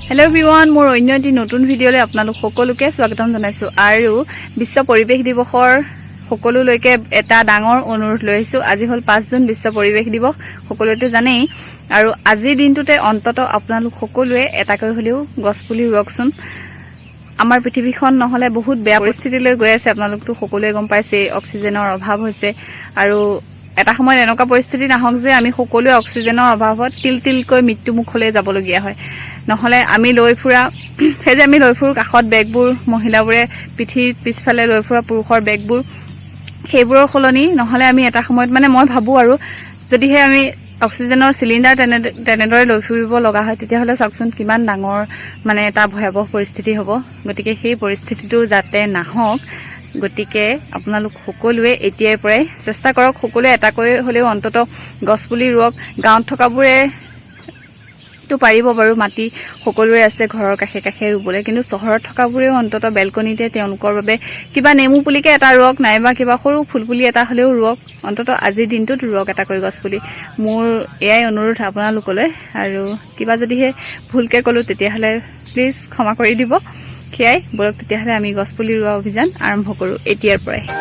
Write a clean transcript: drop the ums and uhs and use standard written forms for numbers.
Hello everyone मोर अन्य eighty नतुन भिडिओले आपनालोक सकलोके स्वागतम जनाइছো आरो विश्व परिवेश दिवसर सकलोলৈকে এটা ডাঙৰ অনুৰোধ লৈছো। আজি হল 5 জুন বিশ্ব পৰিৱেশ দিৱস, সকলোতে জানেই। আৰু আজিৰ দিনটোতে অন্তত আপোনালোক সকলোৱে এটাকৈ হলেও গছপুলি ৰুকচোন। আমাৰ পৃথিৱীখন নহলে বহুত বেয়া পৰিস্থিতিলৈ গৈ আছে। আপোনালোকটো সকলোৱে গম পাইছে, অক্সিজেনৰ অভাৱ হৈছে। আৰু এটা সময় এনেকুৱা পৰিস্থিতি নাহক যে আমি সকলোৱে অক্সিজেনৰ অভাৱত তিলকৈ মৃত্যুমুখলৈ যাবলগীয়া হয়। নহলে আমি লৈ ফুৰা সেই যে আমি লৈ ফুৰ কাখত বেগবোৰ মহিলাবোৰে পিঠিৰ পিছফালে লৈ ফুৰা পুৰুষৰ বেগবোৰ সেইবোৰৰ খলনি নহলে আমি এটা সময়ত মানে মই ভাবো আৰু যদিহে আমি অক্সিজেনৰ সিলিন্ডাৰ তেনেদৰে লৈ ফুৰিব লগা হয় তেতিয়াহলে চাওকচোন কিমান ডাঙৰ মানে এটা ভয়াবহ পৰিস্থিতি হ'ব। গতিকে সেই পৰিস্থিতিটো যাতে নাহক, গতিকে আপোনালোক সকলোৱে এতিয়াৰ পৰাই চেষ্টা কৰক, সকলোৱে এটাকৈ হলেও অন্তত গছপুলি ৰুওক। গাঁৱত থকাবোৰে তো পাৰিব বাৰু, মাটি সকলোৰে আছে ঘৰৰ কাষে কাষে ৰুবলৈ, কিন্তু চহৰত থকাবোৰেও অন্তত বেলকনিতে তেওঁলোকৰ বাবে কিবা নেমু পুলিকে এটা ৰুওক, নাইবা কিবা সৰু ফুলপুলি এটা হলেও ৰুওক। অন্তত আজিৰ দিনটোত ৰুওক এটাকৈ গছপুলি। মোৰ এয়াই অনুৰোধ আপোনালোকলৈ। আৰু কিবা যদিহে ভুলকে ক'লো তেতিয়াহলে প্লিজ ক্ষমা কৰি দিব। সেয়াই বলক তেতিয়াহলে আমি গছপুলি ৰুৱা অভিযান আৰম্ভ কৰো এতিয়াৰ পৰাই।